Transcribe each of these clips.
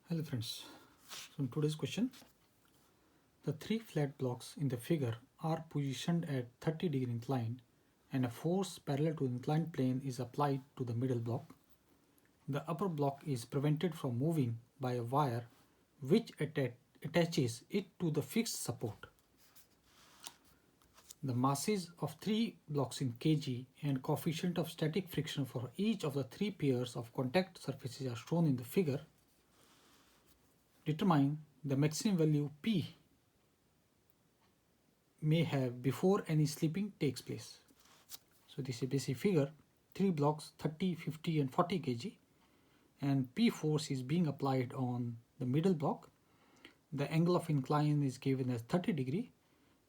Hello friends, so in today's question, the three flat blocks in the figure are positioned at 30-degree incline and a force parallel to the inclined plane is applied to the middle block. The upper block is prevented from moving by a wire which attaches it to the fixed support. The masses of three blocks in kg and coefficient of static friction for each of the three pairs of contact surfaces are shown in the figure. Determine the maximum value P may have before any slipping takes place. So this is a basic figure, three blocks 30, 50 and 40 kg, and P force is being applied on the middle block. The angle of incline is given as 30 degree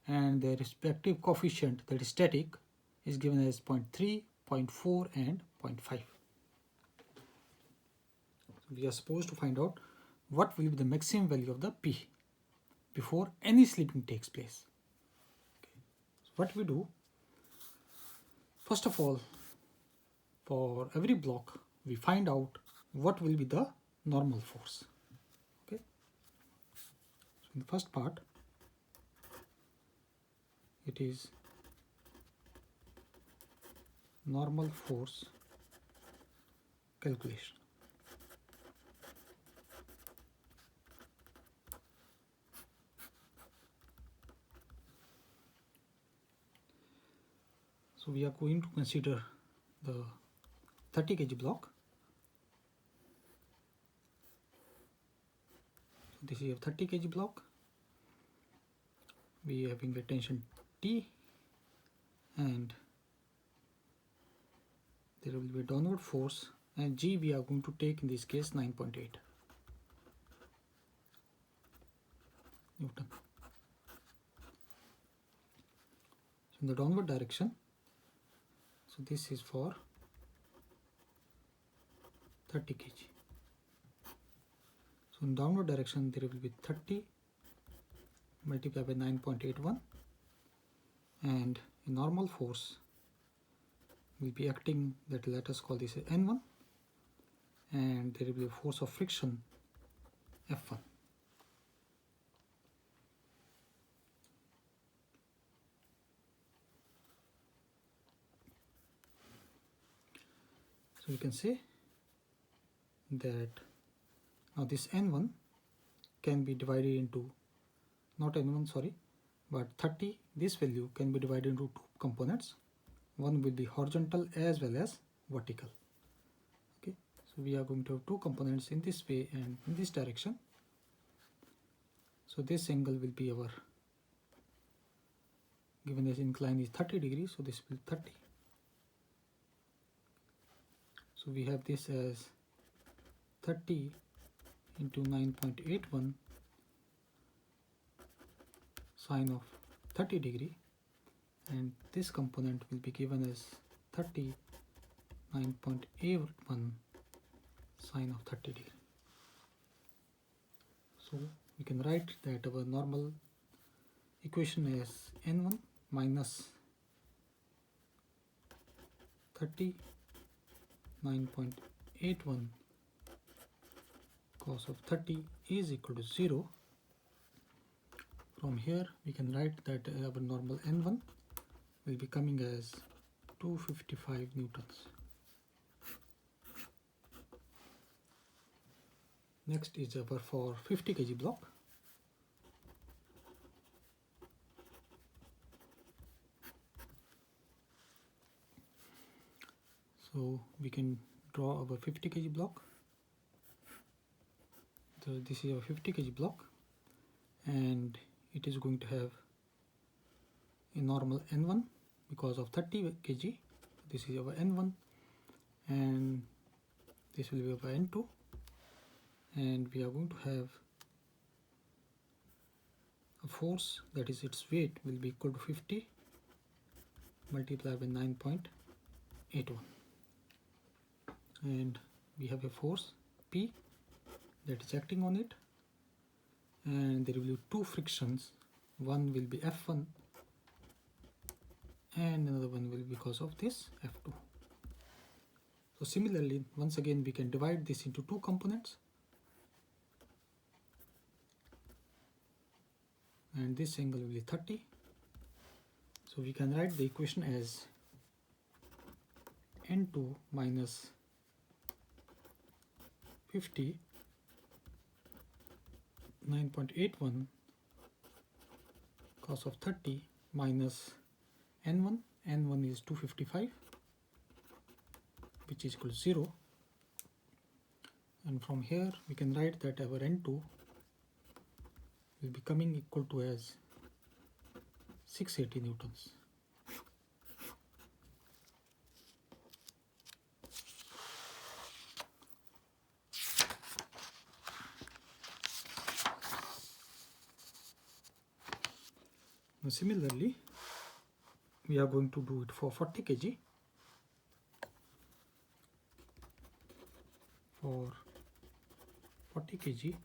and the respective coefficient, that is static, is given as 0.3, 0.4 and 0.5. So we are supposed to find out what will be the maximum value of the P before any slipping takes place. So what we do, first of all, for every block we find out what will be the normal force. Okay, so in the first part it is normal force calculation. So we are going to consider the 30 kg block. So this is a 30 kg block. We are having a tension T and there will be a downward force, and G we are going to take in this case 9.8 Newton. So in the downward direction, so this is for 30 kg. So in downward direction there will be 30 multiplied by 9.81, and a normal force will be acting, that let us call this N1, and there will be a force of friction F1. So you can say that now this N1 can be divided into, not N1 sorry, but 30, this value can be divided into two components. One will be horizontal as well as vertical. Okay, so we are going to have two components in this way and in this direction. So this angle will be our, given this incline is 30 degrees, so this will be 30. So we have this as 30 into 9.81 sine of 30 degree, and this component will be given as 39.81 sine of 30 degree. So we can write that our normal equation is N1 minus 39.81 cos of 30 is equal to 0. From here we can write that our normal N1 will be coming as 255 newtons. Next is our for 50 kg block. So we can draw our 50 kg block. So this is our 50 kg block, and it is going to have a normal N1 because of 30 kg. This is our N1, and this will be our N2, and we are going to have a force, that is its weight will be equal to 50 multiplied by 9.81, and we have a force P that is acting on it, and there will be two frictions. One will be F1 and another one will be because of this F2. So similarly, once again we can divide this into two components. and this angle will be 30. So we can write the equation as N2 minus 50 9.81 cos of 30 minus N1 is 255, which is equal to 0, and from here we can write that our N2 will be coming equal to as 680 newtons. Now similarly, we are going to do it for 40 kg. For 40 kg,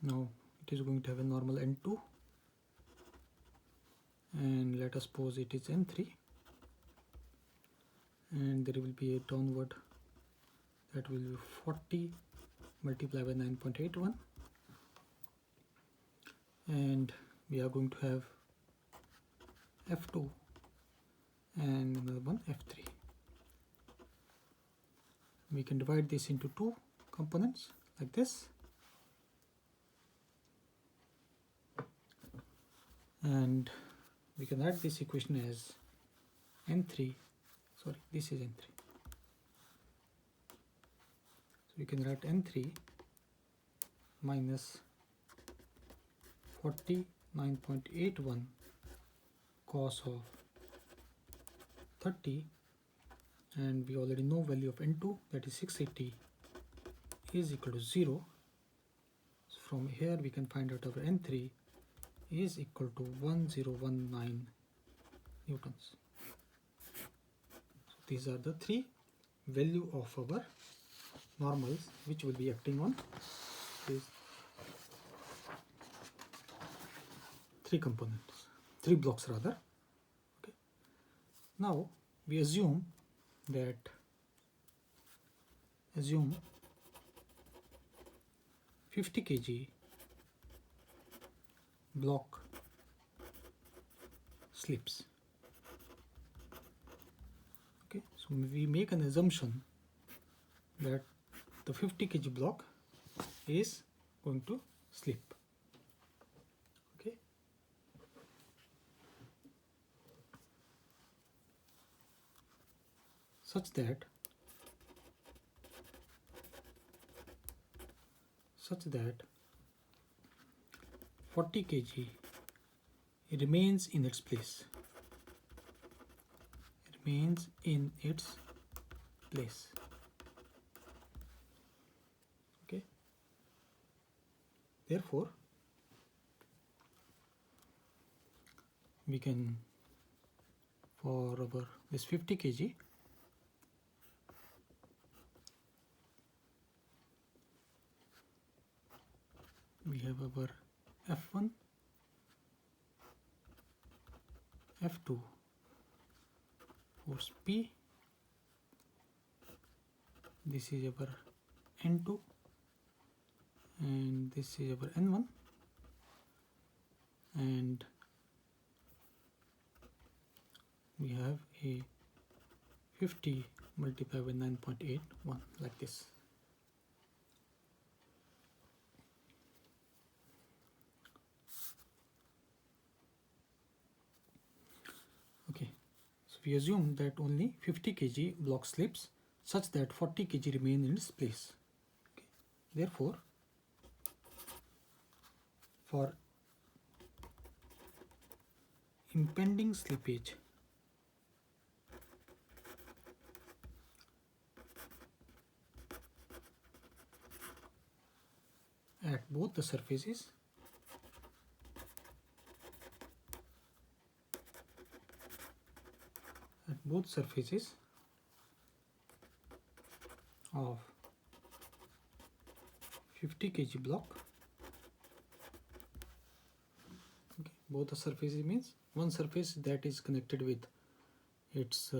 now it is going to have a normal N2, and let us suppose it is N3, and there will be a downward, that will be 40 multiplied by 9.81, and we are going to have F2 and another one F3. We can divide this into two components like this, and we can write this equation as N3, sorry, this is N3. So we can write N3 minus 49.81 cos of 30, and we already know value of N2, that is 680, is equal to 0. So from here we can find out our N3 is equal to 1019 newtons. So these are the three value of our normals which will be acting on these three components, three blocks rather. Okay. Now we assume 50 kg block slips. Okay, so we make an assumption that the 50 kg block is going to slip. Okay, such that 40 kg remains in its place. Remains in its place. Okay. Therefore, we can, for our this 50 kg, we have our F1, F2, force P, this is our N2, and this is our N1, and we have a 50 multiplied by 9.81 like this. Okay, so we assume that only 50 kg block slips such that 40 kg remain in its place. Okay. Therefore, for impending slippage at both the surfaces, of 50 kg block. Okay. Both the surfaces means one surface that is connected with its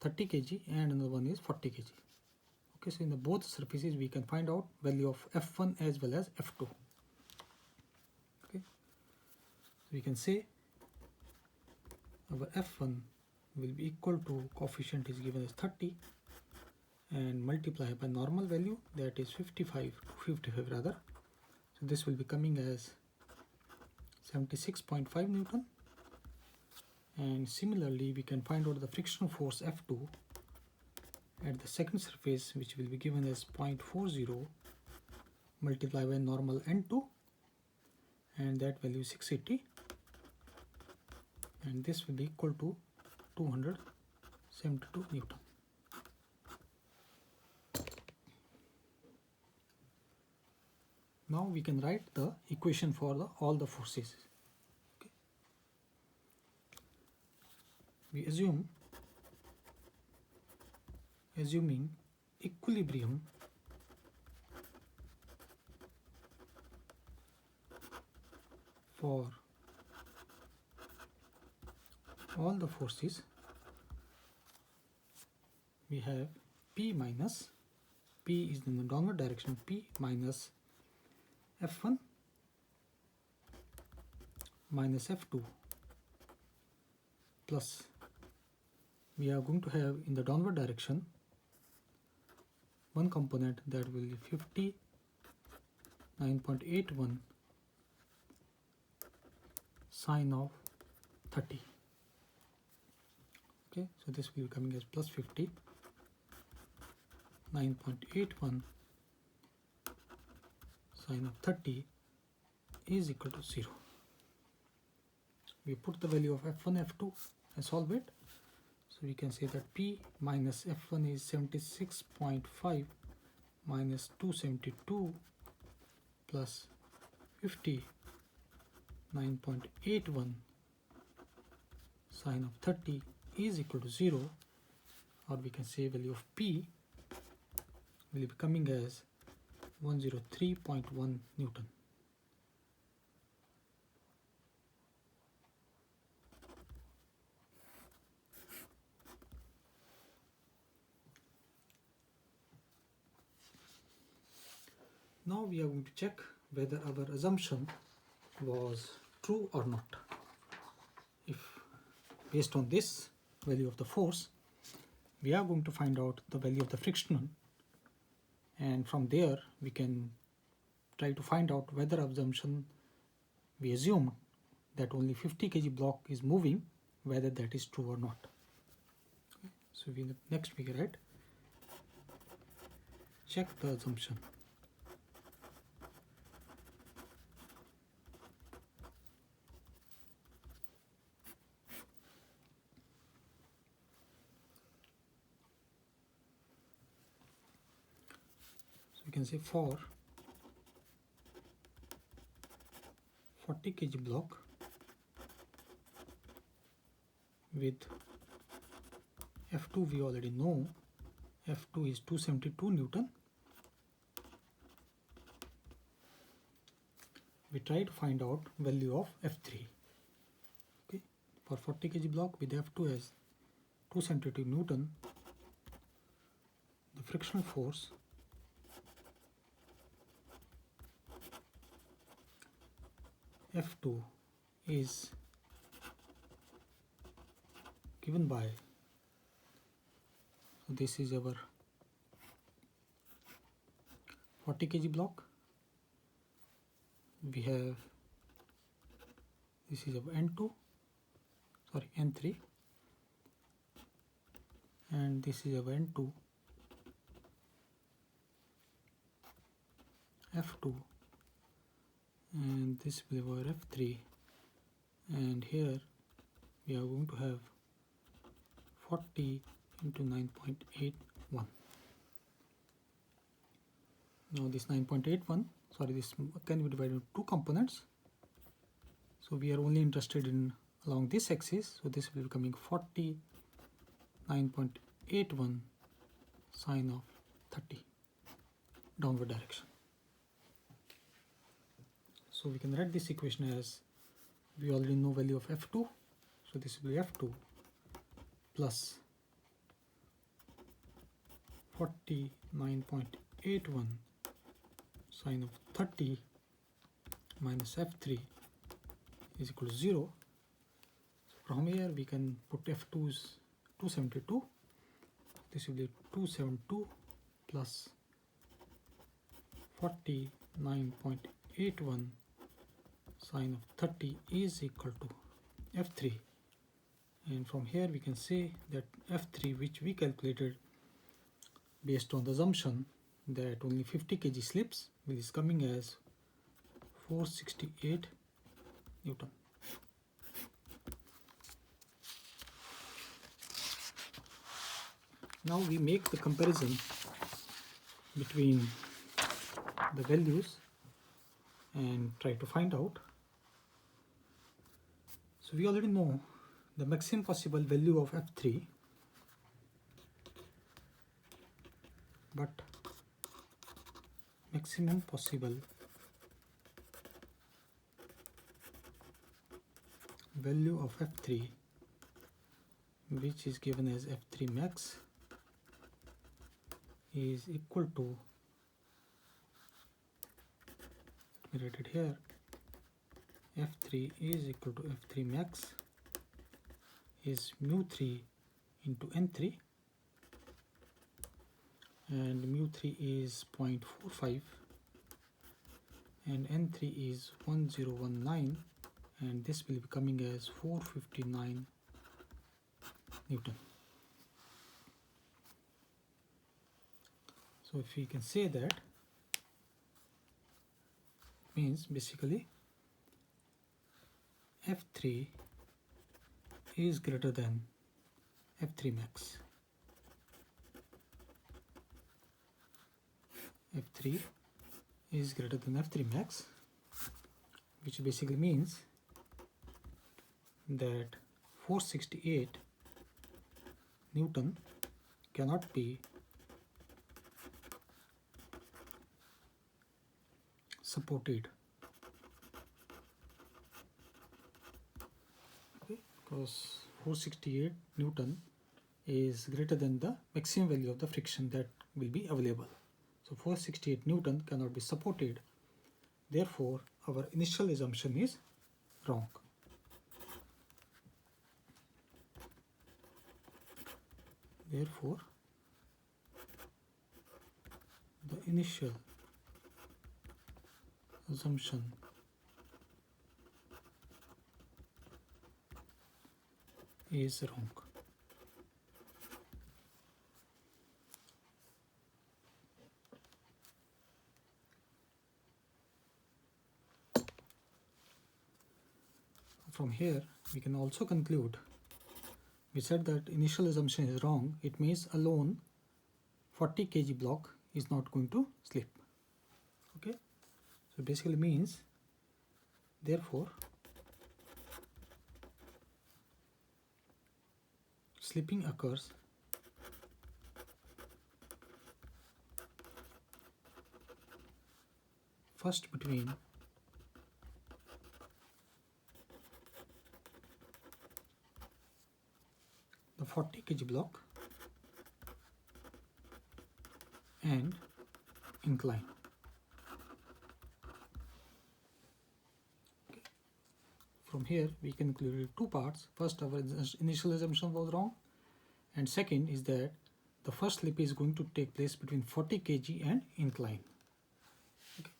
30 kg and another one is 40 kg. Okay, so in the both surfaces we can find out value of F1 as well as F2. Okay, so we can say our F1 will be equal to, coefficient is given as 30 and multiply by normal value, that is 55 rather. So this will be coming as 76.5 Newton. And similarly we can find out the frictional force F2 at the second surface, which will be given as 0.40 multiplied by normal N2, and that value is 680, and this will be equal to 272 Newton. Now we can write the equation for all the forces. Okay. We assuming equilibrium for all the forces, we have P is in the downward direction, P minus F1 minus F2 plus, we are going to have in the downward direction one component that will be 59.81 sine of 30. Okay, so this will be coming as plus 59.81 sine of 30 is equal to 0. We put the value of F1, F2 and solve it. So we can say that P minus F1 is 76.5 minus 272 plus 59.81 sine of 30 is equal to 0, or we can say value of P will be coming as 103.1 Newton. Now we are going to check whether our assumption was true or not. If based on this value of the force, we are going to find out the value of the friction, and from there we can try to find out whether assumption we assumed that only 50 kg block is moving, whether that is true or not. Okay. So in the next figure, right, check the assumption. You can say for 40 kg block with F2, we already know F2 is 272 Newton. We try to find out value of F3. Okay, for 40 kg block with F2 as 272 Newton, the frictional force F2 is given by, so this is our 40 kg block, we have, this is our N3, and this is our N2, F2, and this will be our F3, and here we are going to have 40 into 9.81. Now this 9.81, this can be divided into two components, so we are only interested in along this axis, so this will be becoming 49.81 sine of 30 downward direction. So we can write this equation as, we already know value of F2, so this will be F2 plus 9.81 sine of 30 minus f3 is equal to 0. So from here we can put f2 is 272. This will be 272 plus 49.81 sine of 30 is equal to f3, and from here we can say that f3, which we calculated based on the assumption that only 50 kg slips, is coming as 468 Newton. Now we make the comparison between the values and try to find out. So we already know the maximum possible value of f3, but maximum possible value of f3, which is given as f3 max, is equal to, let me write it here, f3 is equal to f3 max is mu3 into n3, and mu3 is 0.45 and n3 is 1019, and this will be coming as 459 Newton. So if we can say that, means basically f3 is greater than f3 max. f3 is greater than f3 max, which basically means that 468 Newton cannot be supported, okay, because 468 Newton is greater than the maximum value of the friction that will be available. So 468 Newton cannot be supported. Therefore, our initial assumption is wrong. Therefore, the initial assumption is wrong. From here we can also conclude, we said that initial assumption is wrong. It means alone 40 kg block is not going to slip. Okay, so basically means, therefore slipping occurs first between the 40 kg block and incline. Okay. From here we can conclude two parts. First, our initial assumption was wrong, and second is that the first slip is going to take place between 40 kg and incline. Okay.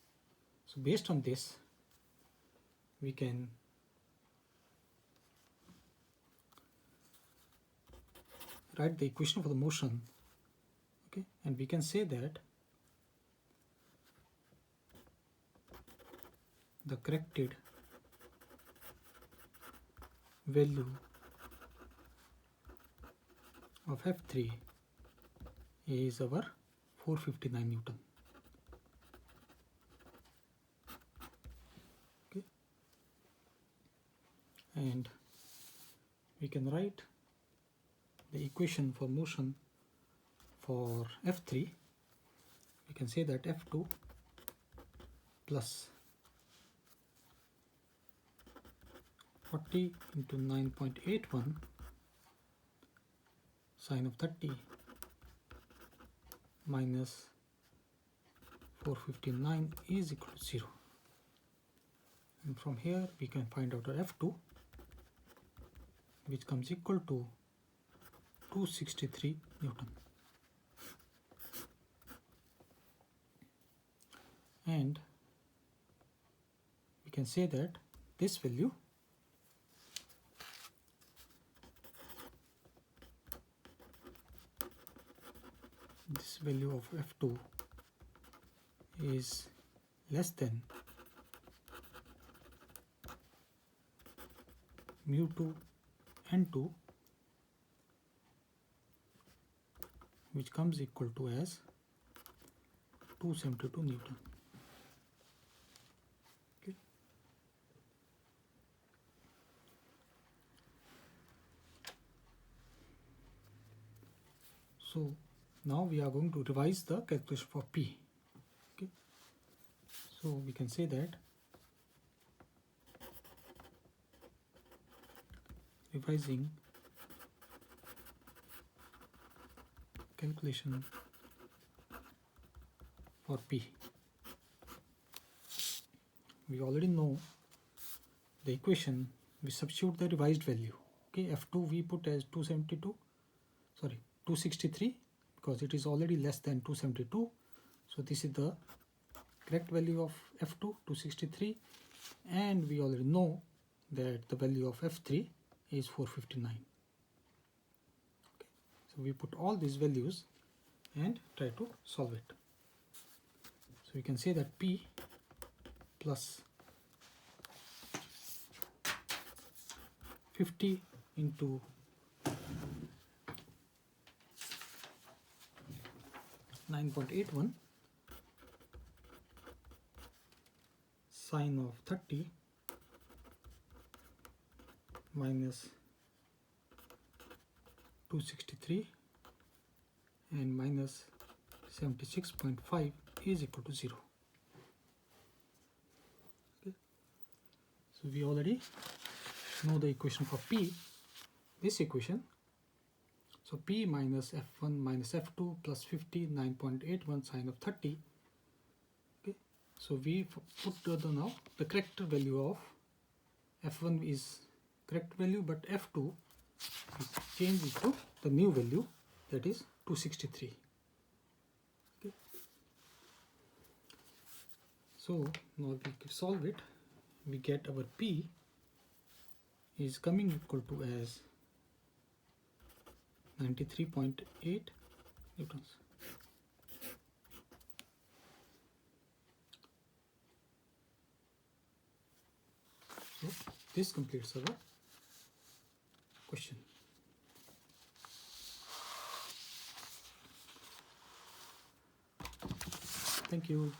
So based on this we can write the equation for the motion, okay, and we can say that the corrected value of f3 is our 459 Newton. Okay, and we can write the equation for motion for f3. We can say that f2 plus 40 into 9.81 sine of 30 minus 459 is equal to 0. And from here we can find out our F2, which comes equal to 263 Newton. And we can say that this value of F2 is less than mu2 n2, which comes equal to as 272 Newton. Okay. So now we are going to revise the calculation for P. Okay. So we can say that revising calculation for P. We already know the equation. We substitute the revised value. Okay, F2 we put as 263, because it is already less than 272. So this is the correct value of F2, 263, and we already know that the value of F3 is 459. Okay. So we put all these values and try to solve it. So we can say that P plus 50 into 9.81 sine of 30 minus 263 and minus 76.5 is equal to 0. Okay. So we already know the equation for P, this equation. So P minus F1 minus F2 plus 50, 9.81 sine of 30. Okay. So we put now the correct value of F1 is correct value, but F2 we change it to the new value, that is 263. Okay. So now we can solve it. We get our P is coming equal to as 93.8 newtons. So this completes our question. Thank you.